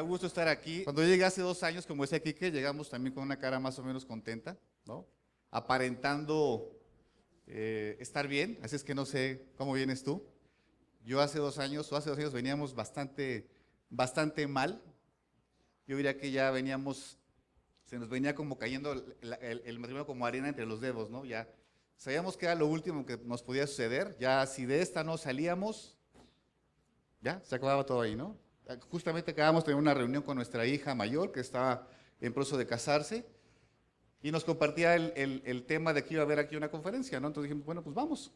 gusto estar aquí. Cuando llegué hace 2 años, como decía Quique, llegamos también con una cara más o menos contenta, ¿no? Aparentando estar bien, así es que no sé cómo vienes tú. Yo hace 2 años veníamos bastante mal. Yo diría que ya veníamos, se nos venía como cayendo el matrimonio como arena entre los dedos, ¿no? Ya sabíamos que era lo último que nos podía suceder, ya si de esta no salíamos, ya se acababa todo ahí, ¿no? Justamente acabamos de tener una reunión con nuestra hija mayor que estaba en proceso de casarse y nos compartía el tema de que iba a haber aquí una conferencia, ¿no? Entonces dijimos, bueno, pues vamos,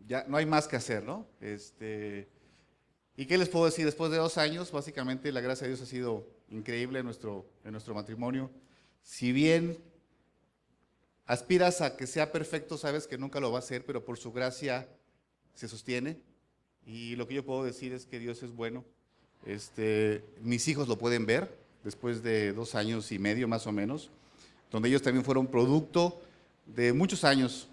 ya no hay más que hacer, ¿no? ¿Y qué les puedo decir? Después de 2 años, básicamente la gracia de Dios ha sido increíble en nuestro matrimonio. Si bien aspiras a que sea perfecto, sabes que nunca lo va a ser, pero por su gracia se sostiene. Y lo que yo puedo decir es que Dios es bueno. Mis hijos lo pueden ver después de 2 años y medio más o menos, donde ellos también fueron producto de muchos años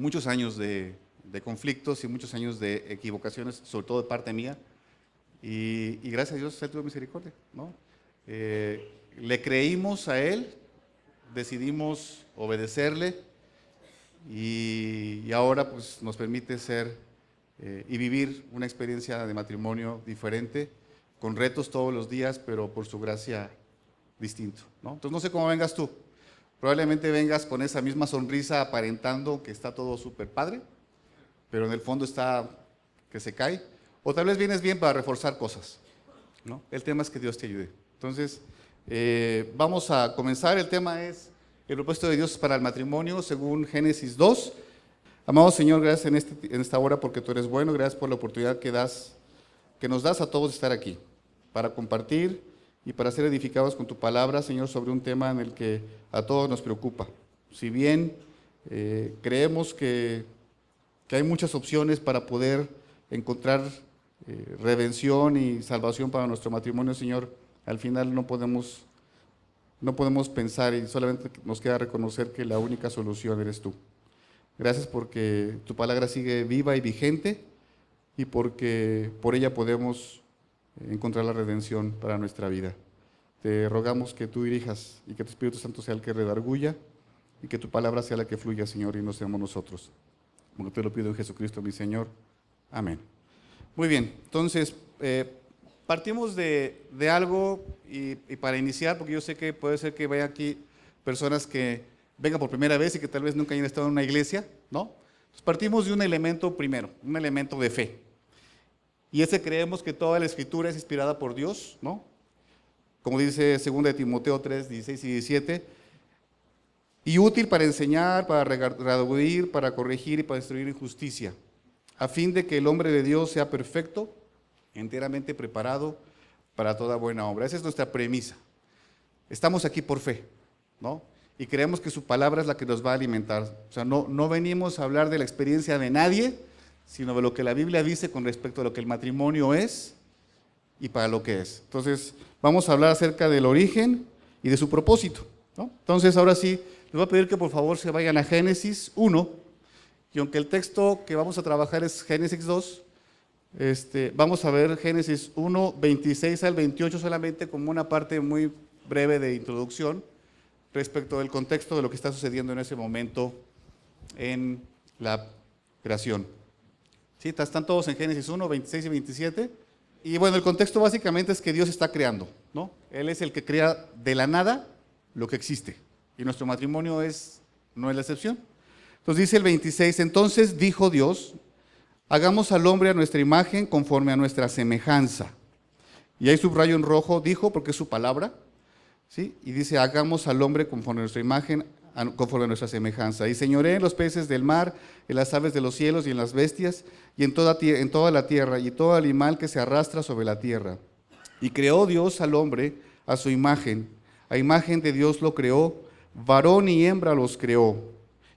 de conflictos y muchos años de equivocaciones, sobre todo de parte mía, y gracias a Dios Él tuvo misericordia, ¿no? Le creímos a Él, decidimos obedecerle y ahora pues nos permite ser y vivir una experiencia de matrimonio diferente, con retos todos los días, pero por su gracia distinto, ¿no? Entonces no sé cómo vengas tú, probablemente vengas con esa misma sonrisa aparentando que está todo súper padre, pero en el fondo está que se cae, o tal vez vienes bien para reforzar cosas, ¿no? El tema es que Dios te ayude. Entonces, vamos a comenzar. El tema es el propósito de Dios para el matrimonio, según Génesis 2. Amado Señor, gracias en esta hora porque tú eres bueno, gracias por la oportunidad que nos das a todos de estar aquí, para compartir y para ser edificados con tu palabra, Señor, sobre un tema en el que a todos nos preocupa. Si bien creemos que hay muchas opciones para poder encontrar redención y salvación para nuestro matrimonio, Señor, al final no podemos pensar y solamente nos queda reconocer que la única solución eres tú. Gracias porque tu palabra sigue viva y vigente y porque por ella podemos encontrar la redención para nuestra vida. Te rogamos que tú dirijas y que tu Espíritu Santo sea el que redarguya y que tu palabra sea la que fluya, Señor, y no seamos nosotros. Como te lo pido en Jesucristo, mi Señor. Amén. Muy bien, entonces, partimos de algo y para iniciar, porque yo sé que puede ser que vaya aquí personas que vengan por primera vez y que tal vez nunca hayan estado en una iglesia, ¿no? Entonces partimos de un elemento primero, un elemento de fe. Y ese creemos que toda la Escritura es inspirada por Dios, ¿no? Como dice 2 de Timoteo 3, 16 y 17, y útil para enseñar, para redarguir, para corregir y para instruir en justicia, a fin de que el hombre de Dios sea perfecto, enteramente preparado para toda buena obra. Esa es nuestra premisa. Estamos aquí por fe, ¿no? Y creemos que su palabra es la que nos va a alimentar. O sea, no venimos a hablar de la experiencia de nadie, sino de lo que la Biblia dice con respecto a lo que el matrimonio es y para lo que es. Entonces, vamos a hablar acerca del origen y de su propósito, ¿no? Entonces, ahora sí, les voy a pedir que por favor se vayan a Génesis 1, y aunque el texto que vamos a trabajar es Génesis 2, vamos a ver Génesis 1, 26 al 28 solamente como una parte muy breve de introducción respecto del contexto de lo que está sucediendo en ese momento en la creación. ¿Sí? Están todos en Génesis 1, 26 y 27. Y bueno, el contexto básicamente es que Dios está creando, ¿no? Él es el que crea de la nada lo que existe. Y nuestro matrimonio no es la excepción. Entonces dice el 26, entonces dijo Dios, hagamos al hombre a nuestra imagen conforme a nuestra semejanza. Y ahí subrayo en rojo, dijo, porque es su palabra, ¿sí? Y dice, hagamos al hombre conforme a nuestra imagen, conforme a nuestra semejanza. Y señoré en los peces del mar, en las aves de los cielos y en las bestias, y en toda la tierra, y todo animal que se arrastra sobre la tierra. Y creó Dios al hombre a su imagen. A imagen de Dios lo creó, varón y hembra los creó.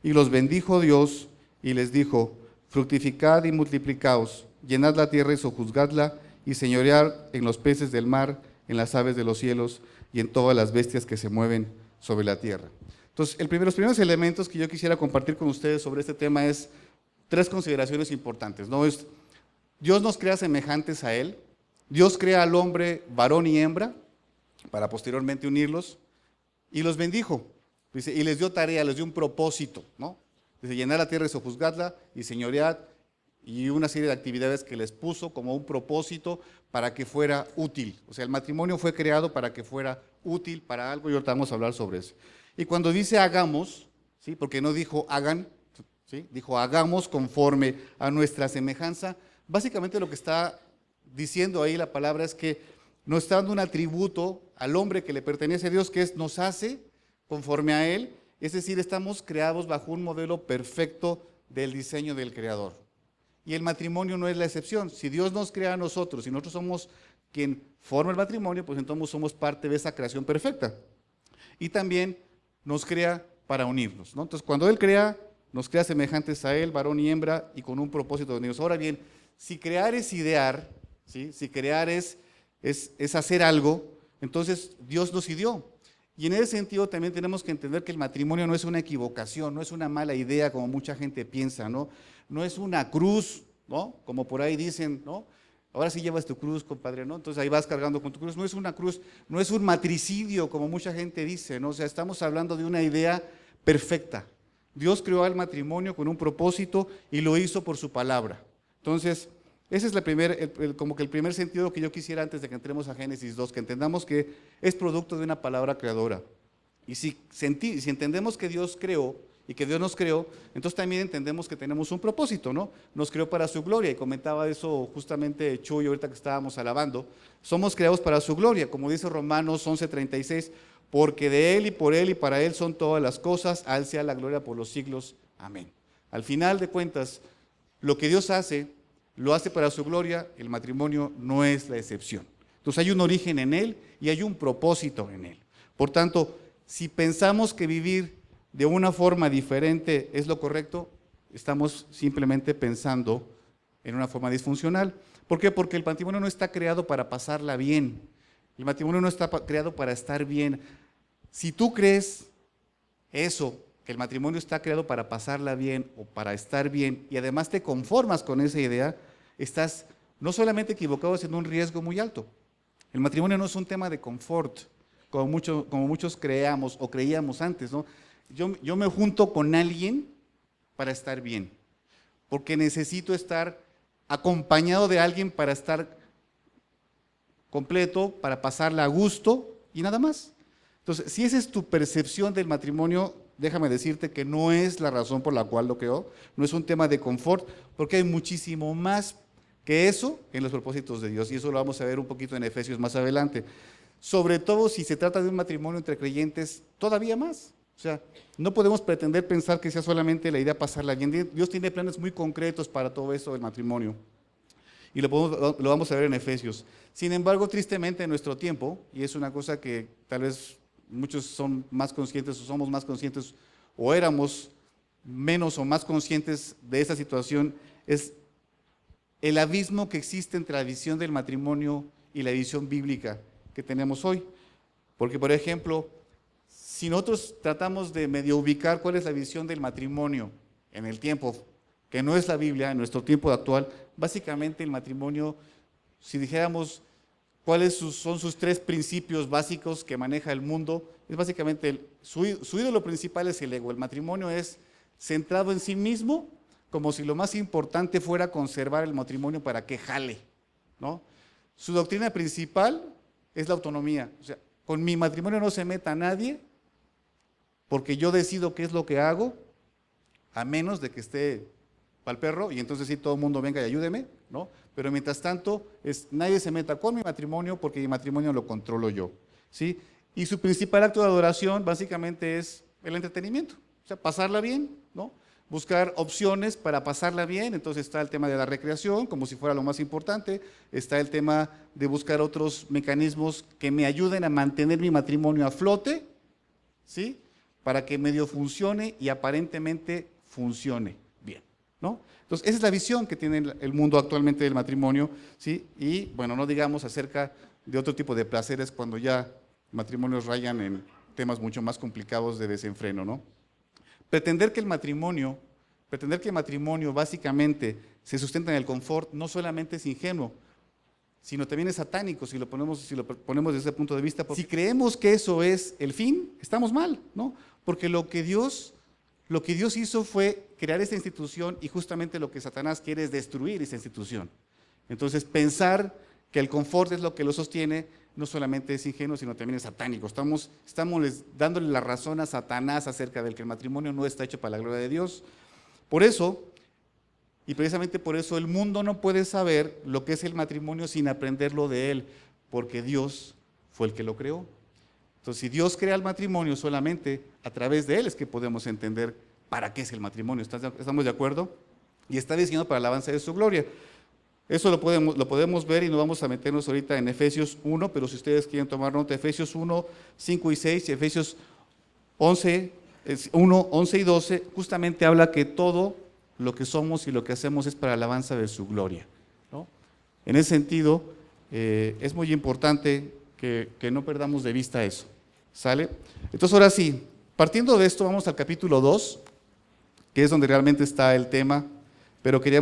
Y los bendijo Dios y les dijo, fructificad y multiplicaos, llenad la tierra y sojuzgadla, y señoread en los peces del mar, en las aves de los cielos y en todas las bestias que se mueven sobre la tierra. Entonces, los primeros elementos que yo quisiera compartir con ustedes sobre este tema es 3 consideraciones importantes, ¿no? Dios nos crea semejantes a Él, Dios crea al hombre varón y hembra para posteriormente unirlos y los bendijo. Dice, y les dio tarea, les dio un propósito, ¿no? Dice, llenar la tierra y sojuzgarla y señoread, y una serie de actividades que les puso como un propósito para que fuera útil. O sea, el matrimonio fue creado para que fuera útil para algo y ahorita vamos a hablar sobre eso. Y cuando dice hagamos, ¿sí? Porque no dijo hagan, ¿sí? Dijo hagamos conforme a nuestra semejanza. Básicamente lo que está diciendo ahí la palabra es que nos está dando un atributo al hombre que le pertenece a Dios, que es nos hace conforme a Él, es decir, estamos creados bajo un modelo perfecto del diseño del Creador. Y el matrimonio no es la excepción. Si Dios nos crea a nosotros y nosotros somos quien forma el matrimonio, pues entonces somos parte de esa creación perfecta. Y también nos crea para unirnos, ¿no? Entonces, cuando Él crea, nos crea semejantes a Él, varón y hembra, y con un propósito de unirnos. Ahora bien, si crear es idear, ¿sí? Si crear es hacer algo, entonces Dios nos ideó. Y en ese sentido también tenemos que entender que el matrimonio no es una equivocación, no es una mala idea como mucha gente piensa, ¿no? No es una cruz, ¿no? Como por ahí dicen, ¿no? Ahora sí llevas tu cruz, compadre, ¿no? Entonces ahí vas cargando con tu cruz. No es una cruz, no es un matricidio como mucha gente dice, ¿no? O sea, estamos hablando de una idea perfecta. Dios creó al matrimonio con un propósito y lo hizo por su palabra. Entonces, ese es como que el primer sentido que yo quisiera antes de que entremos a Génesis 2, que entendamos que es producto de una palabra creadora. Y si entendemos que Dios creó y que Dios nos creó, entonces también entendemos que tenemos un propósito, ¿no? Nos creó para su gloria, y comentaba eso justamente Chuy ahorita que estábamos alabando. Somos creados para su gloria, como dice Romanos 11:36, porque de Él y por Él y para Él son todas las cosas, a Él sea la gloria por los siglos. Amén. Al final de cuentas, lo que Dios hace, lo hace para su gloria, el matrimonio no es la excepción. Entonces hay un origen en Él y hay un propósito en Él. Por tanto, si pensamos que vivir de una forma diferente es lo correcto, estamos simplemente pensando en una forma disfuncional. ¿Por qué? Porque el matrimonio no está creado para pasarla bien. El matrimonio no está creado para estar bien. Si tú crees eso, que el matrimonio está creado para pasarla bien o para estar bien, y además te conformas con esa idea, estás no solamente equivocado, sino un riesgo muy alto. El matrimonio no es un tema de confort, como muchos creíamos o creíamos antes, ¿no? Yo me junto con alguien para estar bien, porque necesito estar acompañado de alguien para estar completo, para pasarla a gusto y nada más. Entonces, si esa es tu percepción del matrimonio, déjame decirte que no es la razón por la cual lo creó, no es un tema de confort, porque hay muchísimo más que eso en los propósitos de Dios, y eso lo vamos a ver un poquito en Efesios más adelante. Sobre todo si se trata de un matrimonio entre creyentes, todavía más. O sea, no podemos pretender pensar que sea solamente la idea pasarla bien. Dios tiene planes muy concretos para todo eso del matrimonio. Y lo vamos a ver en Efesios. Sin embargo, tristemente en nuestro tiempo, y es una cosa que tal vez muchos son más conscientes o somos más conscientes o éramos menos o más conscientes de esta situación, es el abismo que existe entre la visión del matrimonio y la visión bíblica que tenemos hoy. Porque, por ejemplo, si nosotros tratamos de medio ubicar cuál es la visión del matrimonio en el tiempo, que no es la Biblia, en nuestro tiempo actual, básicamente el matrimonio, si dijéramos cuáles son sus tres principios básicos que maneja el mundo, es básicamente su ídolo principal es el ego. El matrimonio es centrado en sí mismo, como si lo más importante fuera conservar el matrimonio para que jale, ¿no? Su doctrina principal es la autonomía. O sea, con mi matrimonio no se meta nadie, porque yo decido qué es lo que hago, a menos de que esté para el perro, y entonces sí todo el mundo venga y ayúdeme, ¿no? Pero mientras tanto, nadie se meta con mi matrimonio porque mi matrimonio lo controlo yo, ¿sí? Y su principal acto de adoración básicamente es el entretenimiento, o sea, pasarla bien, ¿no? Buscar opciones para pasarla bien. Entonces está el tema de la recreación, como si fuera lo más importante, está el tema de buscar otros mecanismos que me ayuden a mantener mi matrimonio a flote, ¿sí? Para que medio funcione y aparentemente funcione bien, ¿no? Entonces, esa es la visión que tiene el mundo actualmente del matrimonio, ¿sí? Y, bueno, no digamos acerca de otro tipo de placeres cuando ya matrimonios rayan en temas mucho más complicados de desenfreno, ¿no? Pretender que el matrimonio básicamente se sustenta en el confort no solamente es ingenuo, sino también es satánico si lo ponemos desde ese punto de vista. Si creemos que eso es el fin, estamos mal, ¿no? Porque lo que Dios hizo fue crear esta institución y justamente lo que Satanás quiere es destruir esa institución. Entonces, pensar que el confort es lo que lo sostiene, no solamente es ingenuo, sino también es satánico. Estamos dándole la razón a Satanás acerca del que el matrimonio no está hecho para la gloria de Dios. Por eso, y precisamente por eso, el mundo no puede saber lo que es el matrimonio sin aprenderlo de él, porque Dios fue el que lo creó. Entonces, si Dios crea el matrimonio, solamente a través de él es que podemos entender para qué es el matrimonio. ¿Estamos de acuerdo? Y está diseñado para la alabanza de su gloria. Eso lo podemos ver y no vamos a meternos ahorita en Efesios 1, pero si ustedes quieren tomar nota, Efesios 1, 5 y 6 y Efesios 1, 11 y 12, justamente habla que todo lo que somos y lo que hacemos es para la alabanza de su gloria, ¿no? En ese sentido, es muy importante que no perdamos de vista eso, ¿sale? Entonces ahora sí, partiendo de esto vamos al capítulo 2, que es donde realmente está el tema, pero quería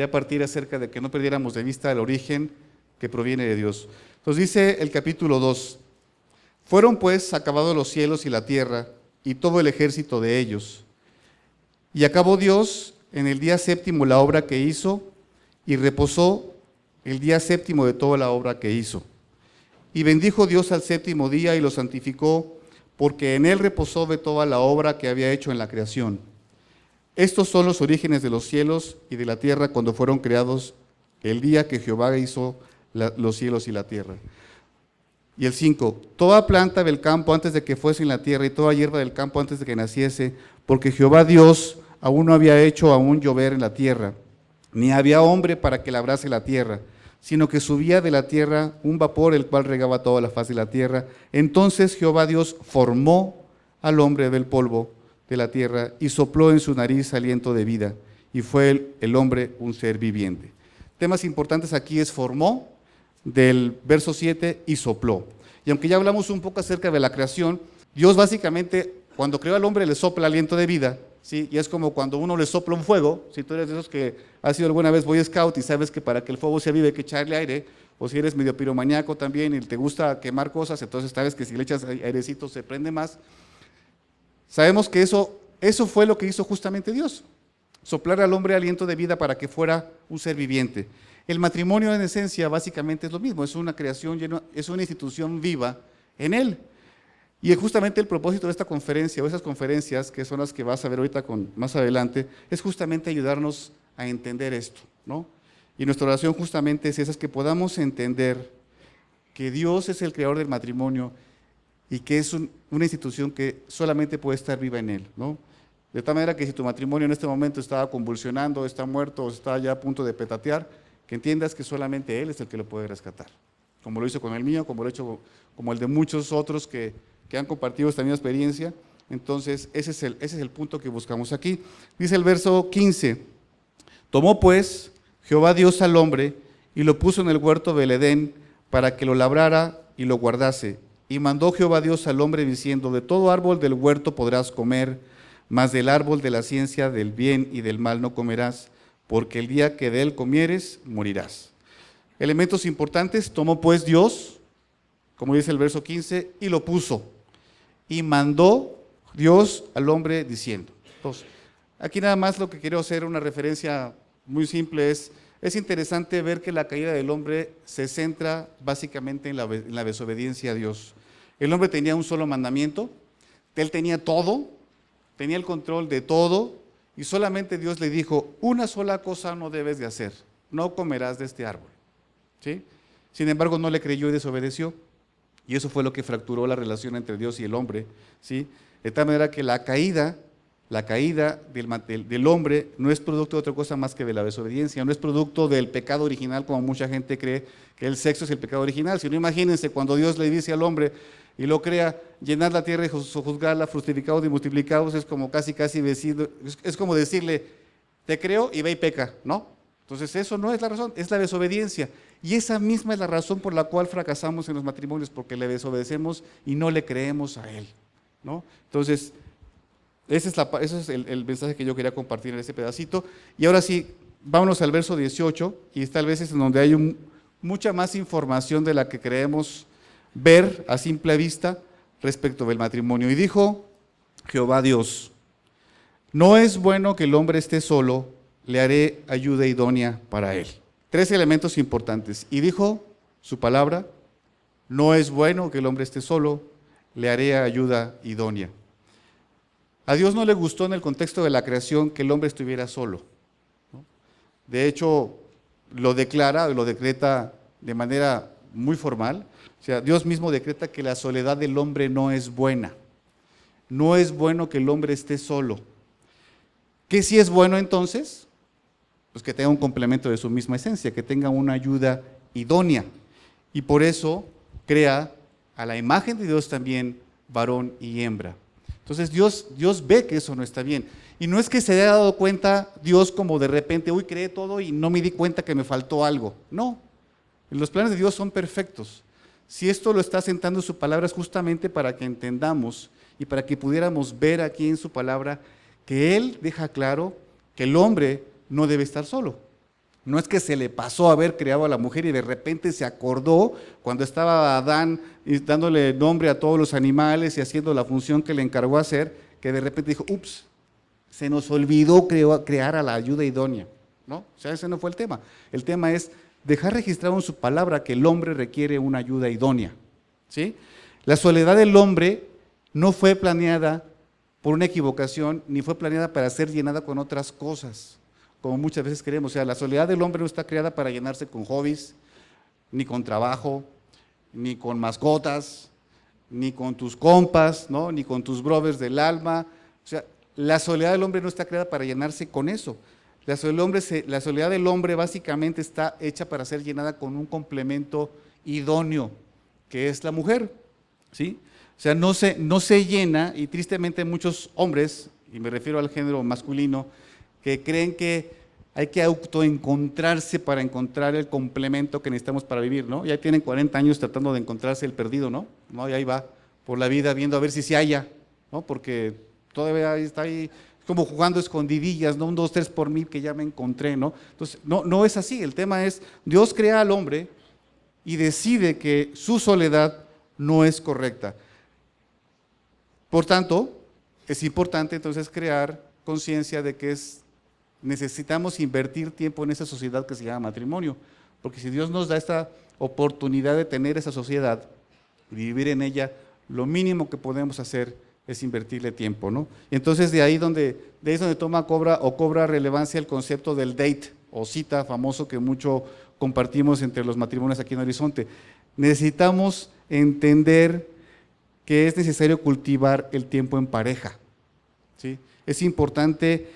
partir acerca de que no perdiéramos de vista el origen que proviene de Dios. Entonces dice el capítulo 2, fueron pues acabados los cielos y la tierra y todo el ejército de ellos, y acabó Dios en el día séptimo la obra que hizo, y reposó el día séptimo de toda la obra que hizo. Y bendijo Dios al séptimo día y lo santificó, porque en él reposó de toda la obra que había hecho en la creación. Estos son los orígenes de los cielos y de la tierra cuando fueron creados el día que Jehová hizo los cielos y la tierra. Y el 5, toda planta del campo antes de que fuese en la tierra y toda hierba del campo antes de que naciese, porque Jehová Dios aún no había hecho aún llover en la tierra, ni había hombre para que labrase la tierra, sino que subía de la tierra un vapor el cual regaba toda la faz de la tierra. Entonces Jehová Dios formó al hombre del polvo de la tierra y sopló en su nariz aliento de vida, y fue el hombre un ser viviente. Temas importantes aquí es formó, del verso 7, y sopló. Y aunque ya hablamos un poco acerca de la creación, Dios básicamente cuando creó al hombre le sopla aliento de vida, ¿sí? Y es como cuando uno le sopla un fuego, si tú eres de esos que has sido alguna vez Boy Scout y sabes que para que el fuego se avive hay que echarle aire, o si eres medio piromaníaco también y te gusta quemar cosas, entonces sabes que si le echas airecito se prende más. Sabemos que eso fue lo que hizo justamente Dios, soplar al hombre aliento de vida para que fuera un ser viviente. El matrimonio en esencia básicamente es lo mismo, es una creación, es una institución viva en él. Y justamente el propósito de esta conferencia o esas conferencias, que son las que vas a ver ahorita más adelante, es justamente ayudarnos a entender esto, ¿no? Y nuestra oración justamente es esa, es que podamos entender que Dios es el creador del matrimonio y que es una institución que solamente puede estar viva en él, ¿no? De tal manera que si tu matrimonio en este momento está convulsionando, está muerto o está ya a punto de petatear, que entiendas que solamente Él es el que lo puede rescatar, como lo hizo con el mío, como lo ha hecho como el de muchos otros que han compartido esta misma experiencia. Entonces ese es el punto que buscamos aquí. Dice el verso 15, tomó pues Jehová Dios al hombre y lo puso en el huerto del Edén para que lo labrara y lo guardase. Y mandó Jehová Dios al hombre diciendo, de todo árbol del huerto podrás comer, mas del árbol de la ciencia del bien y del mal no comerás, porque el día que de él comieres, morirás. Elementos importantes, tomó pues Dios, como dice el verso 15, y lo puso. Y mandó Dios al hombre diciendo. Entonces, aquí nada más lo que quiero hacer una referencia muy simple es interesante ver que la caída del hombre se centra básicamente en la desobediencia a Dios. El hombre tenía un solo mandamiento, él tenía todo, tenía el control de todo, y solamente Dios le dijo, una sola cosa no debes de hacer, no comerás de este árbol, ¿sí? Sin embargo, no le creyó y desobedeció, y eso fue lo que fracturó la relación entre Dios y el hombre, ¿sí? De tal manera que la caída del hombre no es producto de otra cosa más que de la desobediencia, no es producto del pecado original, como mucha gente cree que el sexo es el pecado original. Si no, imagínense cuando Dios le dice al hombre y lo crea, llenad la tierra y sojuzgarla, fructificados y multiplicados, es como casi decirle, es como decirle, te creo y ve y peca, ¿no? Entonces eso no es la razón, es la desobediencia. Y esa misma es la razón por la cual fracasamos en los matrimonios, porque le desobedecemos y no le creemos a Él, ¿no? Entonces, ese es el mensaje que yo quería compartir en ese pedacito. Y ahora sí, vámonos al verso 18, y tal vez es en donde hay mucha más información de la que creemos ver a simple vista respecto del matrimonio. Y dijo Jehová Dios: no es bueno que el hombre esté solo, le haré ayuda idónea para él. 3 elementos importantes. Y dijo su palabra: no es bueno que el hombre esté solo, le haré ayuda idónea. A Dios no le gustó en el contexto de la creación que el hombre estuviera solo, ¿no? De hecho, lo decreta de manera muy formal. O sea, Dios mismo decreta que la soledad del hombre no es buena. No es bueno que el hombre esté solo. ¿Qué sí es bueno entonces? Pues que tenga un complemento de su misma esencia, que tenga una ayuda idónea. Y por eso crea a la imagen de Dios también varón y hembra. Entonces Dios ve que eso no está bien. Y no es que se haya dado cuenta Dios como de repente, uy, creé todo y no me di cuenta que me faltó algo. No, los planes de Dios son perfectos. Si esto lo está sentando en su palabra es justamente para que entendamos y para que pudiéramos ver aquí en su palabra que Él deja claro que el hombre no debe estar solo. No es que se le pasó haber creado a la mujer y de repente se acordó cuando estaba Adán dándole nombre a todos los animales y haciendo la función que le encargó hacer, que de repente dijo, ups, se nos olvidó crear a la ayuda idónea, ¿no? O sea, ese no fue el tema. El tema es dejar registrado en su palabra que el hombre requiere una ayuda idónea, ¿sí? La soledad del hombre no fue planeada por una equivocación, ni fue planeada para ser llenada con otras cosas, como muchas veces creemos. O sea, la soledad del hombre no está creada para llenarse con hobbies, ni con trabajo, ni con mascotas, ni con tus compas, ¿no? Ni con tus brothers del alma. O sea, la soledad del hombre no está creada para llenarse con eso. La soledad del hombre básicamente está hecha para ser llenada con un complemento idóneo, que es la mujer, ¿sí? O sea, no se llena, y tristemente muchos hombres, y me refiero al género masculino, que creen que hay que autoencontrarse para encontrar el complemento que necesitamos para vivir, ¿no? Ya tienen 40 años tratando de encontrarse el perdido, ¿no? Y ahí va por la vida viendo a ver si se halla, ¿no? Porque todavía está ahí como jugando escondidillas, ¿no? 1, 2, 3 por mí que ya me encontré, ¿no? Entonces, no es así. El tema es, Dios crea al hombre y decide que su soledad no es correcta. Por tanto, es importante entonces crear conciencia de que necesitamos invertir tiempo en esa sociedad que se llama matrimonio, porque si Dios nos da esta oportunidad de tener esa sociedad y vivir en ella, lo mínimo que podemos hacer es invertirle tiempo, ¿no? Y entonces de ahí es donde cobra relevancia el concepto del date o cita famoso que mucho compartimos entre los matrimonios aquí en Horizonte. Necesitamos entender que es necesario cultivar el tiempo en pareja, ¿sí? Es importante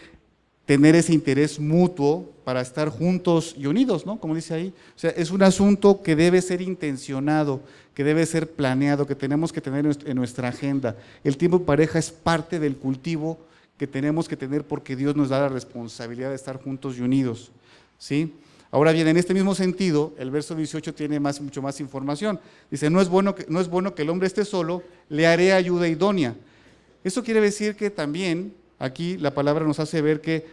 tener ese interés mutuo para estar juntos y unidos, ¿no? Como dice ahí. O sea, es un asunto que debe ser intencionado, que debe ser planeado, que tenemos que tener en nuestra agenda. El tiempo en pareja es parte del cultivo que tenemos que tener porque Dios nos da la responsabilidad de estar juntos y unidos, ¿sí? Ahora bien, en este mismo sentido, el verso 18 tiene mucho más información. Dice, no es bueno que el hombre esté solo, le haré ayuda idónea. Eso quiere decir que también aquí la palabra nos hace ver que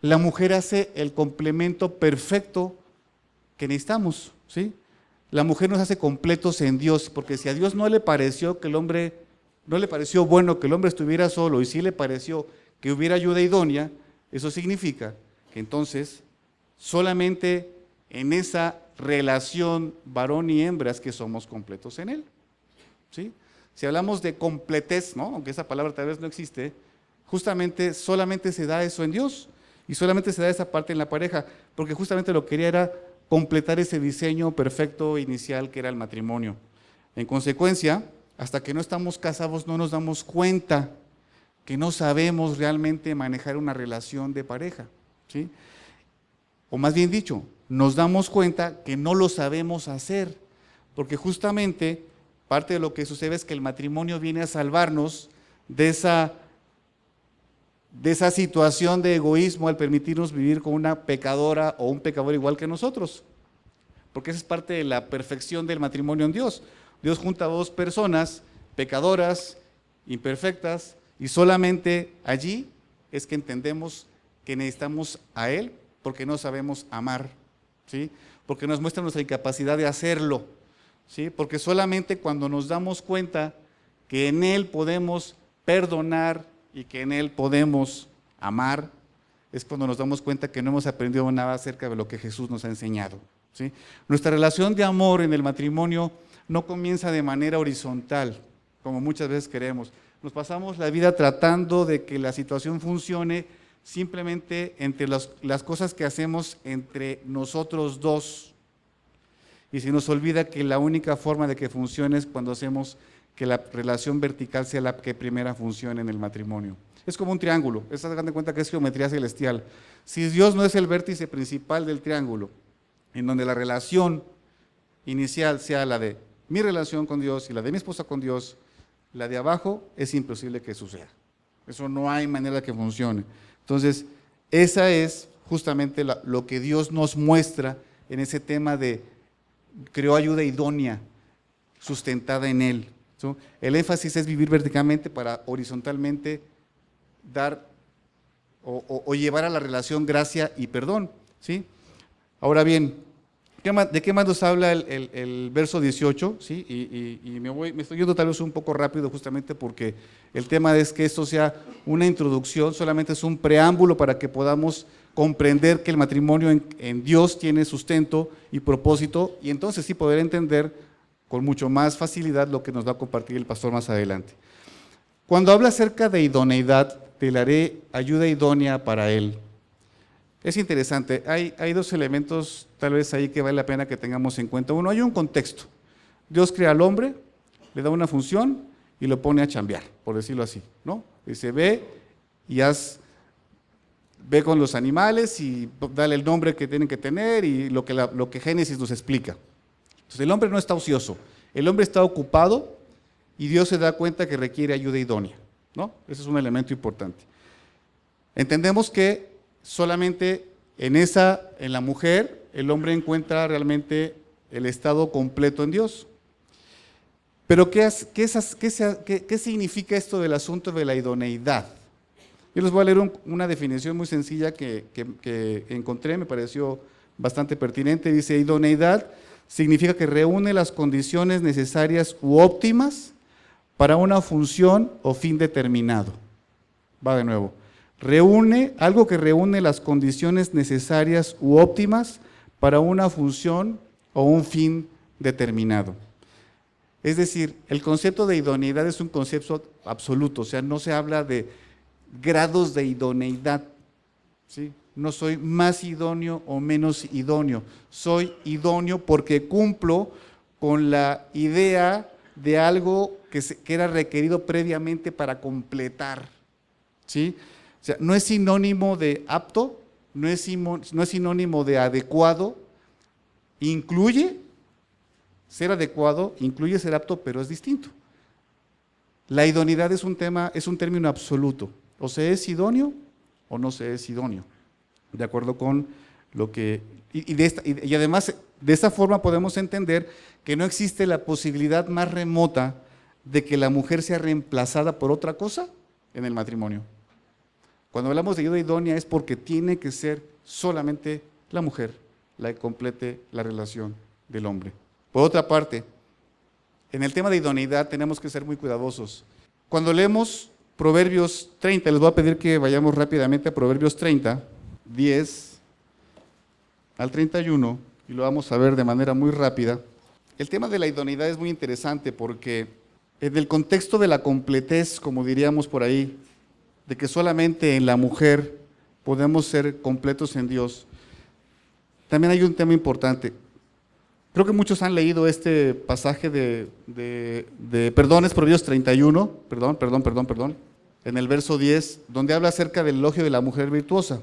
la mujer hace el complemento perfecto que necesitamos, ¿sí? La mujer nos hace completos en Dios, porque si a Dios no le pareció bueno que el hombre estuviera solo y sí le pareció que hubiera ayuda idónea, eso significa que entonces solamente en esa relación varón y hembra es que somos completos en Él, ¿sí? Si hablamos de completez, ¿no? Aunque esa palabra tal vez no existe, justamente solamente se da eso en Dios y solamente se da esa parte en la pareja, porque justamente lo que quería era completar ese diseño perfecto inicial que era el matrimonio. En consecuencia, hasta que no estamos casados no nos damos cuenta que no sabemos realmente manejar una relación de pareja, ¿sí? O más bien dicho, nos damos cuenta que no lo sabemos hacer, porque justamente parte de lo que sucede es que el matrimonio viene a salvarnos de esa situación de egoísmo al permitirnos vivir con una pecadora o un pecador igual que nosotros, porque esa es parte de la perfección del matrimonio en Dios. Dios junta a 2 personas pecadoras, imperfectas, y solamente allí es que entendemos que necesitamos a Él porque no sabemos amar ¿sí? Porque nos muestra nuestra incapacidad de hacerlo, ¿sí? Porque solamente cuando nos damos cuenta que en Él podemos perdonar y que en Él podemos amar, es cuando nos damos cuenta que no hemos aprendido nada acerca de lo que Jesús nos ha enseñado, ¿sí? Nuestra relación de amor en el matrimonio no comienza de manera horizontal, como muchas veces queremos. Nos pasamos la vida tratando de que la situación funcione simplemente entre las cosas que hacemos entre nosotros dos. Y se nos olvida que la única forma de que funcione es cuando hacemos que la relación vertical sea la que primera funcione en el matrimonio. Es como un triángulo, se dan cuenta que es geometría celestial. Si Dios no es el vértice principal del triángulo, en donde la relación inicial sea la de mi relación con Dios y la de mi esposa con Dios, la de abajo es imposible que suceda. Eso no hay manera que funcione. Entonces, esa es justamente lo que Dios nos muestra en ese tema de creó ayuda idónea, sustentada en Él. ¿Sí? El énfasis es vivir verticalmente para horizontalmente dar o llevar a la relación gracia y perdón, ¿sí? Ahora bien, ¿de qué más nos habla el verso 18? ¿Sí? Y me estoy yendo tal vez un poco rápido justamente porque el tema es que esto sea una introducción, solamente es un preámbulo para que podamos comprender que el matrimonio en Dios tiene sustento y propósito, y entonces sí poder entender con mucho más facilidad lo que nos va a compartir el pastor más adelante. Cuando habla acerca de idoneidad, te le haré ayuda idónea para él. Es interesante, hay dos elementos tal vez ahí que vale la pena que tengamos en cuenta. Uno, hay un contexto. Dios crea al hombre, le da una función y lo pone a chambear, por decirlo así, ¿no? Dice, ve y ve con los animales y dale el nombre que tienen que tener y lo que Génesis nos explica. Entonces el hombre no está ocioso, el hombre está ocupado y Dios se da cuenta que requiere ayuda idónea, ¿no? Ese es un elemento importante. Entendemos que solamente en la mujer, el hombre encuentra realmente el estado completo en Dios. Pero ¿qué significa esto del asunto de la idoneidad? Yo les voy a leer una definición muy sencilla que encontré, me pareció bastante pertinente. Dice, idoneidad significa que reúne las condiciones necesarias u óptimas para una función o fin determinado. Va de nuevo. Algo que reúne las condiciones necesarias u óptimas para una función o un fin determinado. Es decir, el concepto de idoneidad es un concepto absoluto, o sea, no se habla de grados de idoneidad, ¿sí? No soy más idóneo o menos idóneo, soy idóneo porque cumplo con la idea de algo que era requerido previamente para completar, ¿sí? O sea, no es sinónimo de apto, no es sinónimo de adecuado, incluye ser adecuado, incluye ser apto, pero es distinto. La idoneidad es un término absoluto, o se es idóneo o no se es idóneo, de acuerdo con lo que… Y además, de esta forma podemos entender que no existe la posibilidad más remota de que la mujer sea reemplazada por otra cosa en el matrimonio. Cuando hablamos de ayuda idónea es porque tiene que ser solamente la mujer la que complete la relación del hombre. Por otra parte, en el tema de idoneidad tenemos que ser muy cuidadosos. Cuando leemos Proverbios 30, les voy a pedir que vayamos rápidamente a Proverbios 30, 10 al 31, y lo vamos a ver de manera muy rápida. El tema de la idoneidad es muy interesante porque en el contexto de la completez, como diríamos por ahí, de que solamente en la mujer podemos ser completos en Dios, también hay un tema importante. Creo que muchos han leído este pasaje es Proverbios 31, en el verso 10, donde habla acerca del elogio de la mujer virtuosa.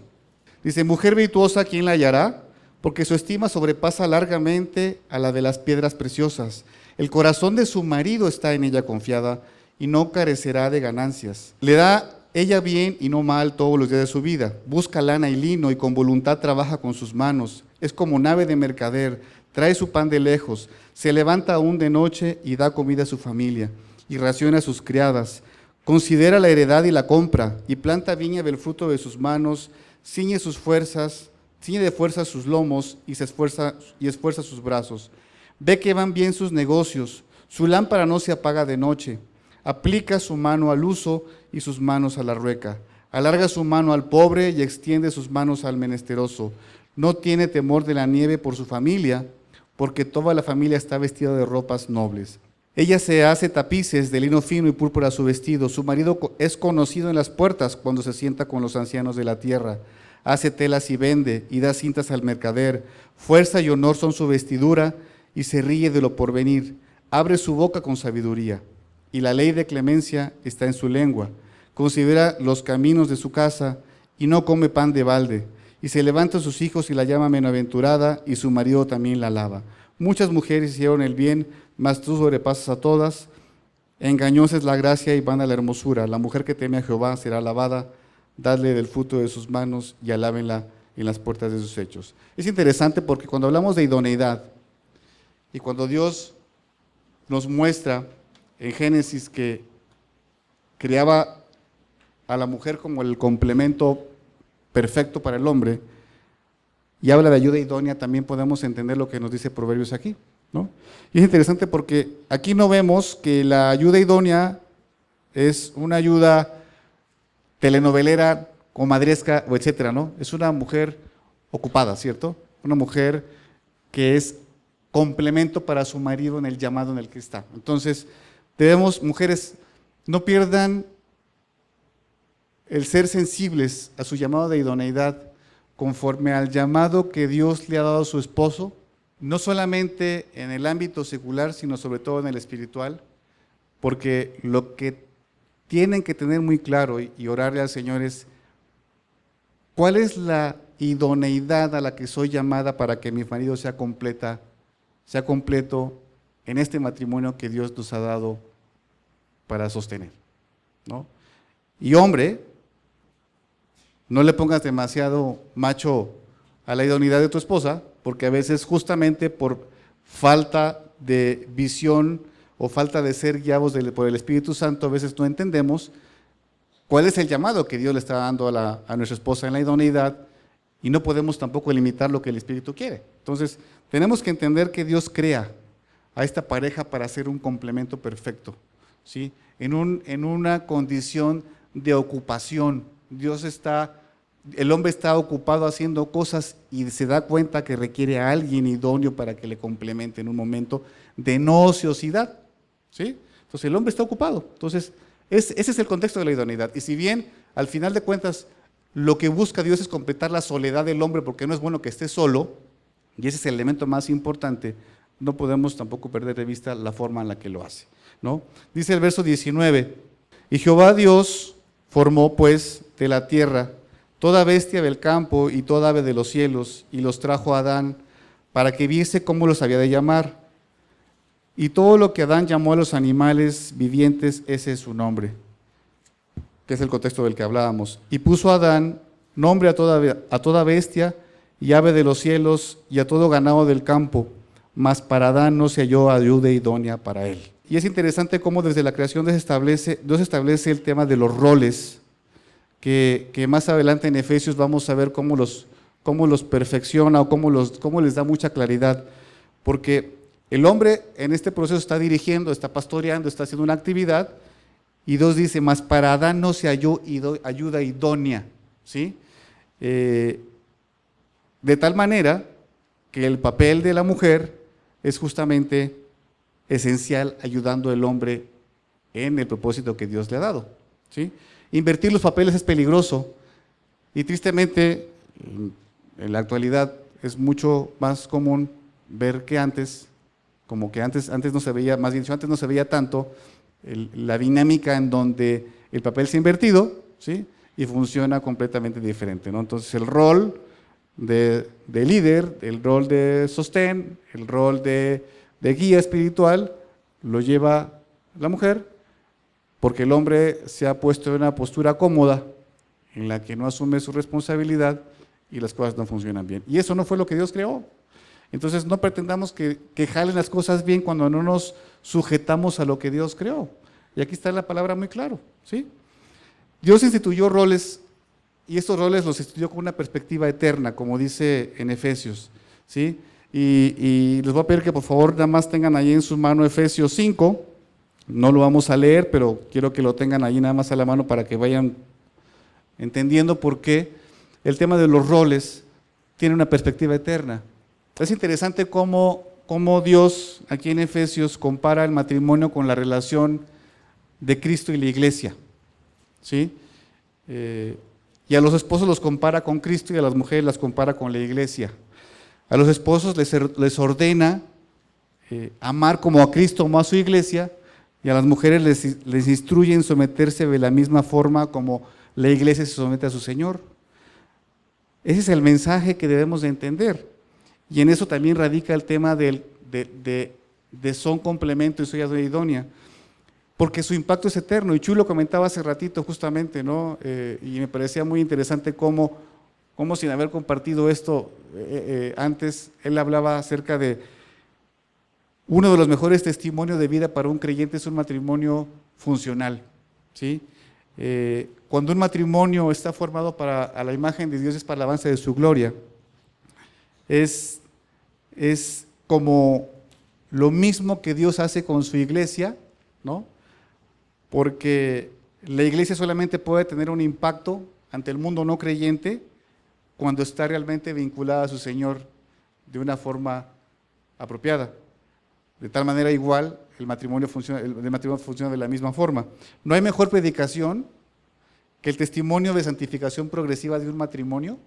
Dice, mujer virtuosa, ¿quién la hallará? Porque su estima sobrepasa largamente a la de las piedras preciosas. El corazón de su marido está en ella confiada y no carecerá de ganancias. Le da ella bien y no mal todos los días de su vida. Busca lana y lino y con voluntad trabaja con sus manos. Es como nave de mercader, trae su pan de lejos. Se levanta aún de noche y da comida a su familia y raciona a sus criadas. Considera la heredad y la compra y planta viña del fruto de sus manos. Ciñe sus fuerzas ciñe de fuerza sus lomos y esfuerza sus brazos. Ve que van bien sus negocios, su lámpara no se apaga de noche. Aplica su mano al uso y sus manos a la rueca. Alarga su mano al pobre y extiende sus manos al menesteroso. No tiene temor de la nieve por su familia, porque toda la familia está vestida de ropas nobles. Ella se hace tapices de lino fino y púrpura su vestido. Su marido es conocido en las puertas cuando se sienta con los ancianos de la tierra. Hace telas y vende, y da cintas al mercader. Fuerza y honor son su vestidura, y se ríe de lo porvenir. Abre su boca con sabiduría, y la ley de clemencia está en su lengua. Considera los caminos de su casa, y no come pan de balde. Y se levanta a sus hijos y la llama bienaventurada, y su marido también la alaba. Muchas mujeres hicieron el bien, mas tú sobrepasas a todas. Engañosa es la gracia y vana la hermosura. La mujer que teme a Jehová será alabada. Dadle del fruto de sus manos y alábenla en las puertas de sus hechos. Es interesante porque cuando hablamos de idoneidad y cuando Dios nos muestra en Génesis que creaba a la mujer como el complemento perfecto para el hombre y habla de ayuda idónea, también podemos entender lo que nos dice Proverbios aquí, ¿no? Y es interesante porque aquí no vemos que la ayuda idónea es una ayuda telenovelera, comadresca o etcétera, ¿no? Es una mujer ocupada, ¿cierto? Una mujer que es complemento para su marido en el llamado en el que está. Entonces, mujeres, no pierdan el ser sensibles a su llamado de idoneidad conforme al llamado que Dios le ha dado a su esposo, no solamente en el ámbito secular, sino sobre todo en el espiritual, porque lo que tienen que tener muy claro y orarle al Señor es, ¿cuál es la idoneidad a la que soy llamada para que mi marido sea completo en este matrimonio que Dios nos ha dado para sostener, ¿no? Y hombre, no le pongas demasiado macho a la idoneidad de tu esposa, porque a veces justamente por falta de visión o falta de ser guiados por el Espíritu Santo, a veces no entendemos cuál es el llamado que Dios le está dando a nuestra esposa en la idoneidad y no podemos tampoco limitar lo que el Espíritu quiere. Entonces, tenemos que entender que Dios crea a esta pareja para ser un complemento perfecto, ¿sí? En una condición de ocupación. El hombre está ocupado haciendo cosas y se da cuenta que requiere a alguien idóneo para que le complemente en un momento de no ociosidad, ¿sí? Entonces el hombre está ocupado. Entonces ese es el contexto de la idoneidad. Y si bien al final de cuentas lo que busca Dios es completar la soledad del hombre, porque no es bueno que esté solo, y ese es el elemento más importante, no podemos tampoco perder de vista la forma en la que lo hace, ¿no? Dice el verso 19, y Jehová Dios formó pues de la tierra toda bestia del campo y toda ave de los cielos, y los trajo a Adán para que viese cómo los había de llamar. Y todo lo que Adán llamó a los animales vivientes, ese es su nombre, que es el contexto del que hablábamos. Y puso a Adán nombre a toda bestia y ave de los cielos y a todo ganado del campo, mas para Adán no se halló ayuda idónea para él. Y es interesante cómo desde la creación Dios establece el tema de los roles, que más adelante en Efesios vamos a ver cómo los perfecciona o cómo les da mucha claridad, porque el hombre en este proceso está dirigiendo, está pastoreando, está haciendo una actividad, y Dios dice, mas para Adán no se halló ayuda idónea, ¿sí? De tal manera que el papel de la mujer es justamente esencial ayudando al hombre en el propósito que Dios le ha dado, ¿sí? Invertir los papeles es peligroso y tristemente en la actualidad es mucho más común ver que antes, como que antes no se veía, más bien dicho, antes no se veía tanto la dinámica en donde el papel se ha invertido, ¿sí? Y funciona completamente diferente, ¿no? Entonces el rol de líder, el rol de sostén, el rol de guía espiritual lo lleva la mujer, porque el hombre se ha puesto en una postura cómoda en la que no asume su responsabilidad y las cosas no funcionan bien. Y eso no fue lo que Dios creó. Entonces no pretendamos que jalen las cosas bien cuando no nos sujetamos a lo que Dios creó. Y aquí está la palabra muy claro, ¿sí? Dios instituyó roles y estos roles los estudió con una perspectiva eterna, como dice en Efesios, ¿sí? Y les voy a pedir que por favor nada más tengan ahí en su mano Efesios 5, no lo vamos a leer, pero quiero que lo tengan ahí nada más a la mano para que vayan entendiendo por qué el tema de los roles tiene una perspectiva eterna. Es interesante cómo Dios aquí en Efesios compara el matrimonio con la relación de Cristo y la iglesia, ¿sí? Y a los esposos los compara con Cristo y a las mujeres las compara con la iglesia. A los esposos les ordena amar como a Cristo amó a su iglesia, y a las mujeres les instruye en someterse de la misma forma como la iglesia se somete a su Señor. Ese es el mensaje que debemos de entender. Y en eso también radica el tema de son complemento y soy ayuda idónea. Porque su impacto es eterno. Y Chuy lo comentaba hace ratito justamente, ¿no? Y me parecía muy interesante cómo sin haber compartido esto antes, él hablaba acerca de uno de los mejores testimonios de vida para un creyente es un matrimonio funcional, ¿sí? Cuando un matrimonio está formado a la imagen de Dios, es para el avance de su gloria, es como lo mismo que Dios hace con su iglesia, ¿no? Porque la iglesia solamente puede tener un impacto ante el mundo no creyente cuando está realmente vinculada a su Señor de una forma apropiada. De tal manera igual el matrimonio funciona de la misma forma. No hay mejor predicación que el testimonio de santificación progresiva de un matrimonio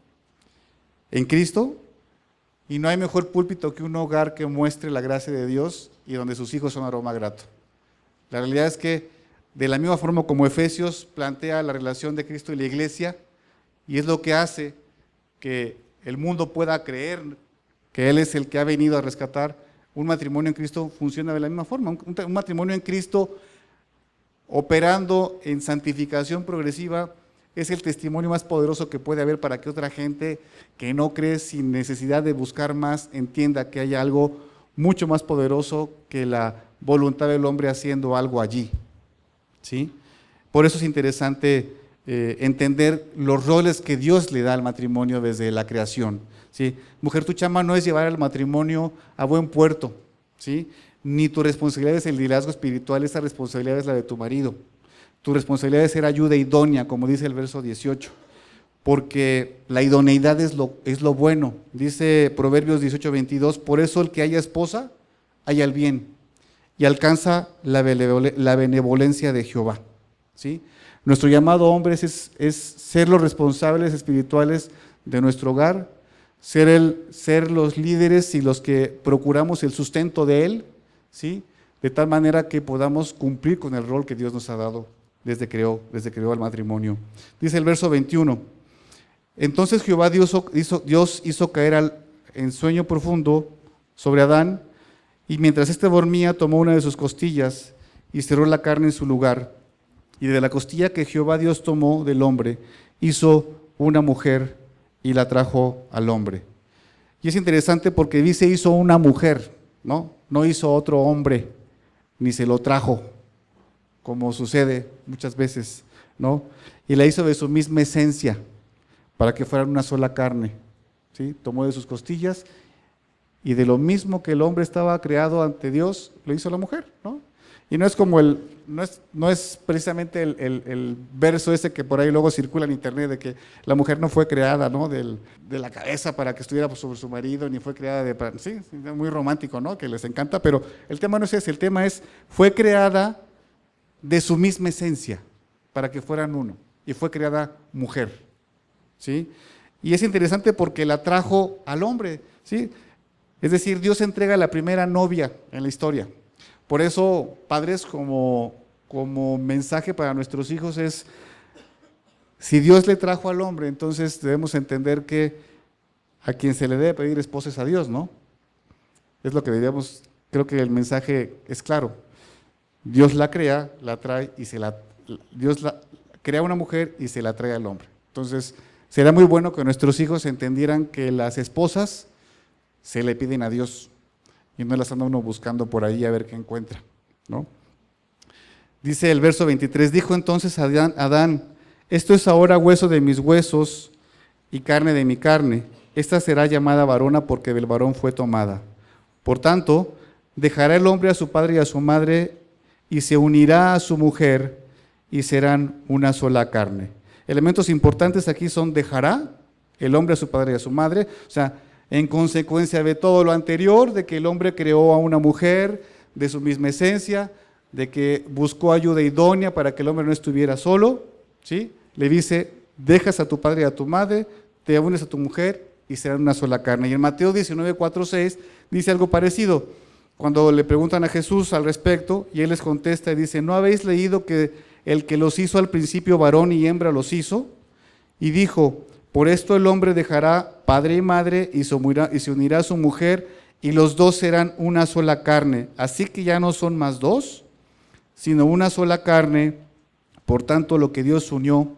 en Cristo, y no hay mejor púlpito que un hogar que muestre la gracia de Dios y donde sus hijos son aroma grato. La realidad es que de la misma forma como Efesios plantea la relación de Cristo y la iglesia, y es lo que hace que el mundo pueda creer que Él es el que ha venido a rescatar, un matrimonio en Cristo funciona de la misma forma. Un matrimonio en Cristo operando en santificación progresiva es el testimonio más poderoso que puede haber para que otra gente que no cree, sin necesidad de buscar más, entienda que hay algo mucho más poderoso que la voluntad del hombre haciendo algo allí, ¿sí? Por eso es interesante entender los roles que Dios le da al matrimonio desde la creación, ¿sí? Mujer, tu chamba no es llevar al matrimonio a buen puerto, ¿sí? Ni tu responsabilidad es el liderazgo espiritual, esa responsabilidad es la de tu marido. Tu responsabilidad es ser ayuda idónea, como dice el verso 18, porque la idoneidad es lo bueno. Dice Proverbios 18:22, por eso el que haya esposa, haya el bien y alcanza la benevolencia de Jehová, ¿sí? Nuestro llamado, hombres, es ser los responsables espirituales de nuestro hogar, ser los líderes y los que procuramos el sustento de él, ¿sí? De tal manera que podamos cumplir con el rol que Dios nos ha dado desde creó el matrimonio. Dice el verso 21, entonces Jehová Dios hizo caer en sueño profundo sobre Adán, y mientras éste dormía tomó una de sus costillas y cerró la carne en su lugar. Y de la costilla que Jehová Dios tomó del hombre, hizo una mujer y la trajo al hombre. Y es interesante porque dice hizo una mujer, ¿no? No hizo otro hombre, ni se lo trajo, como sucede muchas veces, ¿no? Y la hizo de su misma esencia, para que fueran una sola carne, ¿sí? Tomó de sus costillas, y de lo mismo que el hombre estaba creado ante Dios, lo hizo la mujer, ¿no? Y no es como no es precisamente el verso ese que por ahí luego circula en internet de que la mujer no fue creada, ¿no? de la cabeza para que estuviera sobre su marido, ni fue creada sí, muy romántico, ¿no? Que les encanta, pero el tema no es ese, el tema es, fue creada de su misma esencia, para que fueran uno, y fue creada mujer, ¿sí? Y es interesante porque la trajo al hombre, ¿sí? Es decir, Dios entrega la primera novia en la historia. Por eso, padres, como mensaje para nuestros hijos es, si Dios le trajo al hombre, entonces debemos entender que a quien se le debe pedir esposa es a Dios, ¿no? Es lo que diríamos, creo que el mensaje es claro. Dios la crea, la trae y Dios crea una mujer y se la trae al hombre. Entonces, será muy bueno que nuestros hijos entendieran que las esposas se le piden a Dios y no las anda uno buscando por ahí a ver qué encuentra, ¿no? Dice el verso 23, dijo entonces Adán, esto es ahora hueso de mis huesos y carne de mi carne. Esta será llamada varona porque del varón fue tomada. Por tanto, dejará el hombre a su padre y a su madre y se unirá a su mujer y serán una sola carne. Elementos importantes aquí son dejará el hombre a su padre y a su madre, o sea, en consecuencia de todo lo anterior, de que el hombre creó a una mujer de su misma esencia, de que buscó ayuda idónea para que el hombre no estuviera solo, ¿sí? Le dice, dejas a tu padre y a tu madre, te unes a tu mujer y serán una sola carne. Y en Mateo 19, 4, 6 dice algo parecido, cuando le preguntan a Jesús al respecto, y él les contesta y dice, ¿no habéis leído que el que los hizo al principio varón y hembra los hizo? Y dijo, por esto el hombre dejará padre y madre y se unirá a su mujer y los dos serán una sola carne. Así que ya no son más dos, sino una sola carne. Por tanto, lo que Dios unió,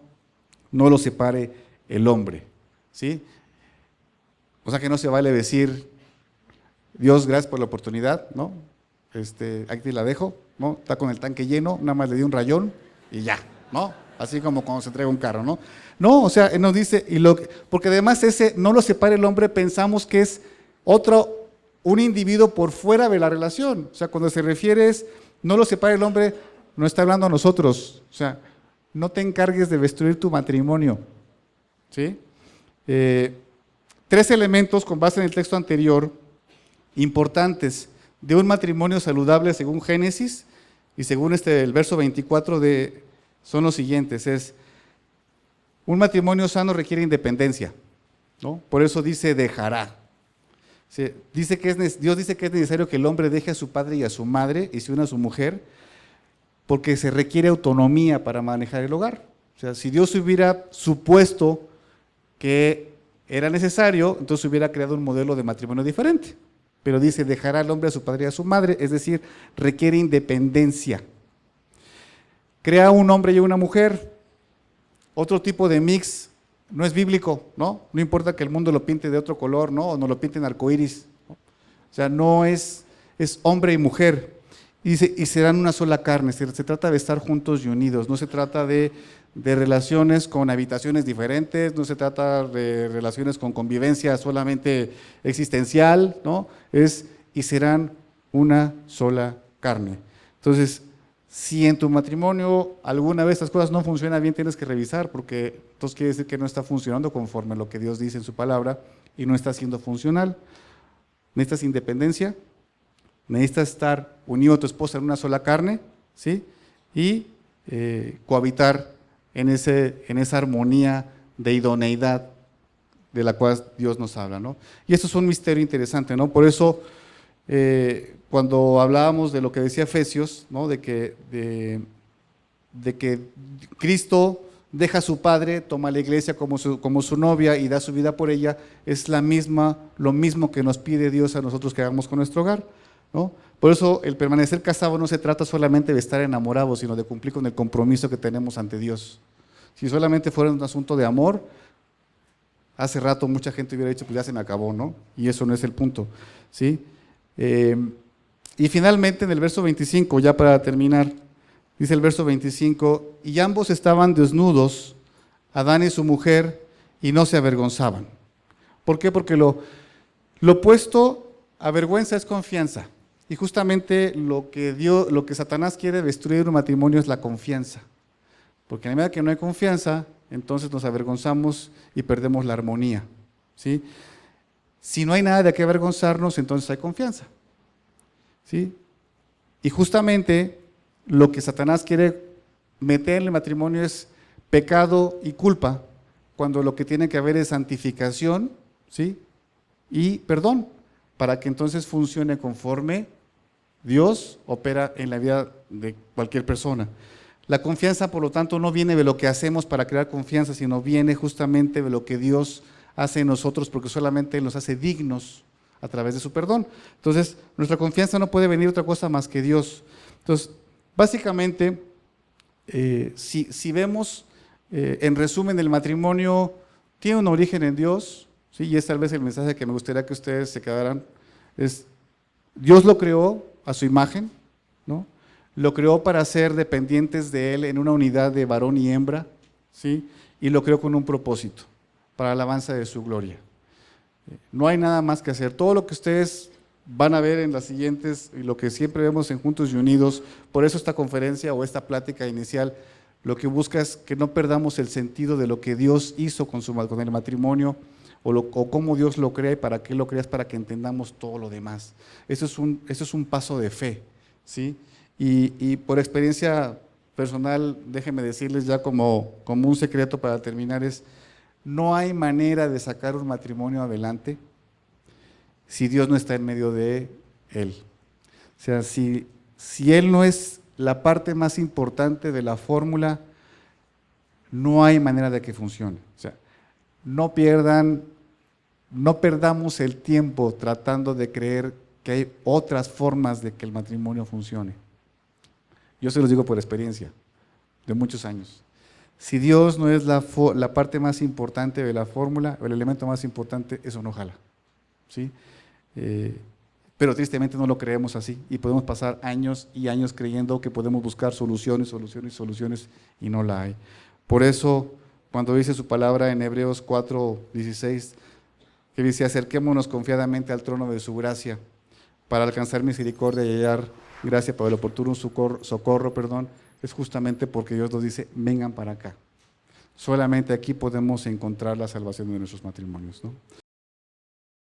no lo separe el hombre. ¿Sí? O sea que no se vale decir, Dios, gracias por la oportunidad, ¿no? Aquí la dejo, ¿no? Está con el tanque lleno, nada más le di un rayón y ya, ¿no? Así como cuando se entrega un carro, ¿no? No, o sea, él nos dice, porque además ese no lo separa el hombre, pensamos que es un individuo por fuera de la relación. O sea, cuando se refiere no lo separa el hombre, no está hablando a nosotros. O sea, no te encargues de destruir tu matrimonio. ¿Sí? 3 elementos con base en el texto anterior, importantes, de un matrimonio saludable según Génesis y según el verso 24 son los siguientes, un matrimonio sano requiere independencia, ¿no? Por eso dice dejará. Dios dice que es necesario que el hombre deje a su padre y a su madre y se una a su mujer, porque se requiere autonomía para manejar el hogar. O sea, si Dios hubiera supuesto que era necesario, entonces hubiera creado un modelo de matrimonio diferente. Pero dice, dejará al hombre a su padre y a su madre, es decir, requiere independencia. Crea un hombre y una mujer. Otro tipo de mix no es bíblico, ¿no? No importa que el mundo lo pinte de otro color, ¿no? O no lo pinten arcoíris, ¿no? O sea, no es hombre y mujer. Y dice, y serán una sola carne. Se trata de estar juntos y unidos. No se trata de relaciones con habitaciones diferentes, no se trata de relaciones con convivencia solamente existencial, ¿no? Y serán una sola carne. Entonces, si en tu matrimonio alguna vez estas cosas no funcionan bien, tienes que revisar, porque entonces quiere decir que no está funcionando conforme a lo que Dios dice en su palabra y no está siendo funcional. Necesitas independencia, necesitas estar unido a tu esposa en una sola carne, ¿sí? Y cohabitar en esa armonía de idoneidad de la cual Dios nos habla, ¿no? Y esto es un misterio interesante, ¿no? Por eso, cuando hablábamos de lo que decía Efesios, ¿no? de que Cristo deja a su Padre, toma a la iglesia como su novia y da su vida por ella, es lo mismo que nos pide Dios a nosotros que hagamos con nuestro hogar, ¿no? Por eso el permanecer casado no se trata solamente de estar enamorados, sino de cumplir con el compromiso que tenemos ante Dios. Si solamente fuera un asunto de amor, hace rato mucha gente hubiera dicho, pues ya se me acabó, ¿no? Y eso no es el punto, ¿sí? Y finalmente en el verso 25, ya para terminar, dice el verso 25, y ambos estaban desnudos, Adán y su mujer, y no se avergonzaban. ¿Por qué? Porque lo opuesto a vergüenza es confianza. Y justamente lo que Satanás quiere destruir en un matrimonio es la confianza. Porque en la medida que no hay confianza, entonces nos avergonzamos y perdemos la armonía, ¿sí? Si no hay nada de qué avergonzarnos, entonces hay confianza, ¿sí? Y justamente lo que Satanás quiere meter en el matrimonio es pecado y culpa, cuando lo que tiene que haber es santificación, ¿sí? Y perdón, para que entonces funcione conforme Dios opera en la vida de cualquier persona. La confianza, por lo tanto, no viene de lo que hacemos para crear confianza, sino viene justamente de lo que Dios hace en nosotros, porque solamente Él nos hace dignos a través de su perdón. Entonces, nuestra confianza no puede venir otra cosa más que Dios. Entonces, básicamente, si vemos, en resumen, el matrimonio tiene un origen en Dios, ¿sí? Y es tal vez el mensaje que me gustaría que ustedes se quedaran, es Dios lo creó a su imagen, ¿no? Lo creó para ser dependientes de Él en una unidad de varón y hembra, ¿sí? Y lo creó con un propósito, para alabanza de su gloria. No hay nada más que hacer. Todo lo que ustedes van a ver en las siguientes, y lo que siempre vemos en Juntos y Unidos, por eso esta conferencia o esta plática inicial, lo que busca es que no perdamos el sentido de lo que Dios hizo con el matrimonio, o cómo Dios lo crea y para qué lo creas, para que entendamos todo lo demás. Eso es un paso de fe, ¿sí? Y por experiencia personal, déjenme decirles ya como un secreto para terminar, no hay manera de sacar un matrimonio adelante si Dios no está en medio de él. O sea, si Él no es la parte más importante de la fórmula, no hay manera de que funcione. O sea, no perdamos el tiempo tratando de creer que hay otras formas de que el matrimonio funcione. Yo se los digo por experiencia, de muchos años. Si Dios no es la parte más importante de la fórmula, o el elemento más importante, eso no jala, ¿sí? Pero tristemente no lo creemos así, y podemos pasar años y años creyendo que podemos buscar soluciones y no la hay. Por eso, cuando dice su palabra en Hebreos 4:16, que dice: acerquémonos confiadamente al trono de su gracia para alcanzar misericordia y hallar gracia para el oportuno socorro, es justamente porque Dios nos dice: vengan para acá. Solamente aquí podemos encontrar la salvación de nuestros matrimonios, ¿no?